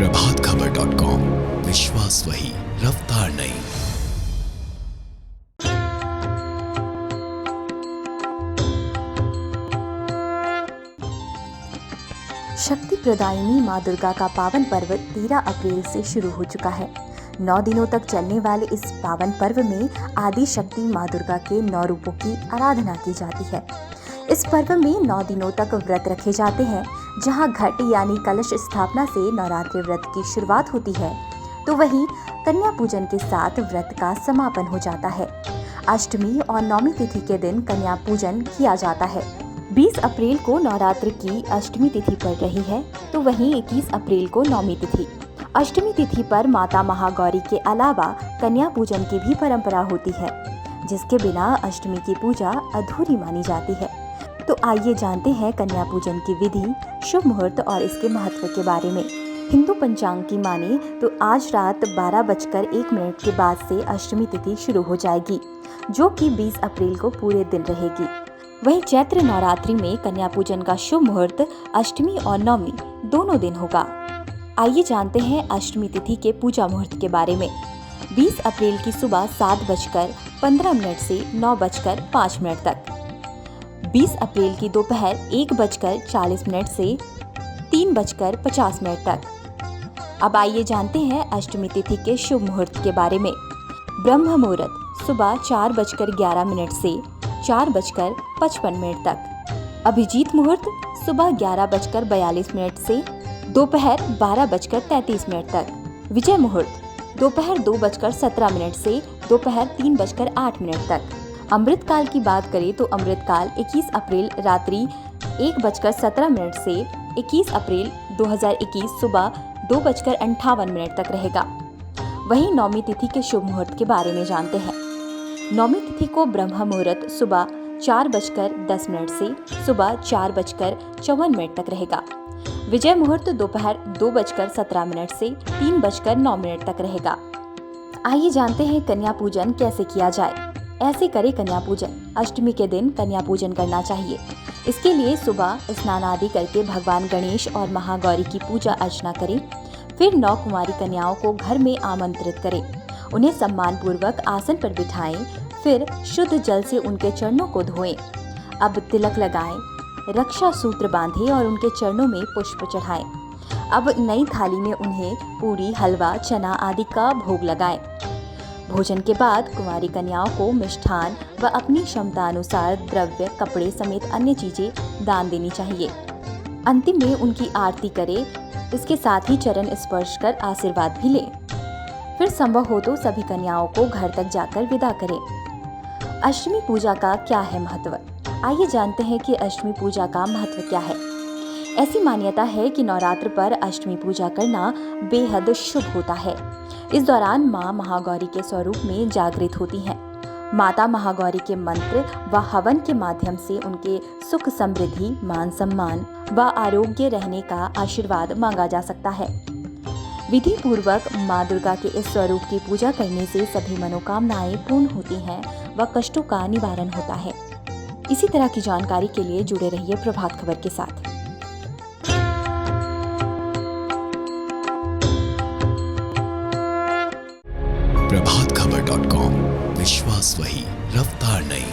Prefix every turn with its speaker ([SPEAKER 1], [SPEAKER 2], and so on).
[SPEAKER 1] प्रभातखबर.com, विश्वास वही, रफ्तार नहीं।
[SPEAKER 2] शक्ति प्रदायिनी माँ दुर्गा का पावन पर्व 13 अप्रैल से शुरू हो चुका है। 9 दिनों तक चलने वाले इस पावन पर्व में आदि शक्ति माँ दुर्गा के 9 रूपों की आराधना की जाती है। इस पर्व में 9 दिनों तक व्रत रखे जाते हैं। जहाँ घट यानी कलश स्थापना से नवरात्रि व्रत की शुरुआत होती है, तो वहीं कन्या पूजन के साथ व्रत का समापन हो जाता है। अष्टमी और नवमी तिथि के दिन कन्या पूजन किया जाता है। 20 अप्रैल को नवरात्रि की अष्टमी तिथि पड़ रही है, तो वहीं 21 अप्रैल को नवमी तिथि। अष्टमी तिथि पर माता महागौरी के अलावा कन्या पूजन की भी परंपरा होती है, जिसके बिना अष्टमी की पूजा अधूरी मानी जाती है। तो आइए जानते हैं कन्या पूजन की विधि, शुभ मुहूर्त और इसके महत्व के बारे में। हिंदू पंचांग की माने तो आज रात 12:01 के बाद से अष्टमी तिथि शुरू हो जाएगी, जो कि 20 अप्रैल को पूरे दिन रहेगी। वहीं चैत्र नवरात्रि में कन्या पूजन का शुभ मुहूर्त अष्टमी और नवमी दोनों दिन होगा। आइए जानते हैं अष्टमी तिथि के पूजा मुहूर्त के बारे में। 20 अप्रैल की सुबह 7:15 से 9:05 तक, 20 अप्रैल की दोपहर 1:40 से 3:50 तक। अब आइए जानते हैं अष्टमी तिथि के शुभ मुहूर्त के बारे में। ब्रह्म मुहूर्त सुबह 4:11 से 4:55 तक। अभिजीत मुहूर्त सुबह 11:42 से दोपहर 12:33 तक। विजय मुहूर्त दोपहर 2:17 से दोपहर 3:08 तक। अमृत काल की बात करें तो अमृत काल 21 अप्रैल रात्रि 1:17 से 21 अप्रैल 2021 सुबह 2:58 तक रहेगा। वहीं नवमी तिथि के शुभ मुहूर्त के बारे में जानते हैं। नवमी तिथि को ब्रह्म मुहूर्त सुबह 4:10 से सुबह 4:54 तक रहेगा। विजय मुहूर्त दोपहर 2:17 से 3:09 तक रहेगा। आइए जानते हैं कन्या पूजन कैसे किया जाए। ऐसे करें कन्या पूजन। अष्टमी के दिन कन्या पूजन करना चाहिए। इसके लिए सुबह स्नान आदि करके भगवान गणेश और महागौरी की पूजा अर्चना करें। फिर 9 कुंवारी कन्याओं को घर में आमंत्रित करें। उन्हें सम्मान पूर्वक आसन पर बिठाएं। फिर शुद्ध जल से उनके चरणों को धोएं। अब तिलक लगाएं, रक्षा सूत्र बांधें और उनके चरणों में पुष्प चढ़ाएं। अब नई थाली में उन्हें पूरी, हलवा, चना आदि का भोग लगाएं। भोजन के बाद कुंवारी कन्याओं को मिष्ठान व अपनी क्षमता अनुसार द्रव्य, कपड़े समेत अन्य चीजें दान देनी चाहिए। अंतिम में उनकी आरती करें। इसके साथ ही चरण स्पर्श कर आशीर्वाद भी लें। फिर संभव हो तो सभी कन्याओं को घर तक जाकर विदा करें। अष्टमी पूजा का क्या है महत्व? आइए जानते हैं कि अष्टमी पूजा का महत्व क्या है। ऐसी मान्यता है कि नवरात्र पर अष्टमी पूजा करना बेहद शुभ होता है। इस दौरान माँ महागौरी के स्वरूप में जागृत होती हैं। माता महागौरी के मंत्र व हवन के माध्यम से उनके सुख, समृद्धि, मान सम्मान व आरोग्य रहने का आशीर्वाद मांगा जा सकता है। विधि पूर्वक माँ दुर्गा के इस स्वरूप की पूजा करने से सभी मनोकामनाएं पूर्ण होती हैं व कष्टों का निवारण होता है। इसी तरह की जानकारी के लिए जुड़े रहिए प्रभात खबर के साथ।
[SPEAKER 1] प्रभातखबर.com, विश्वास वही, रफ्तार नहीं।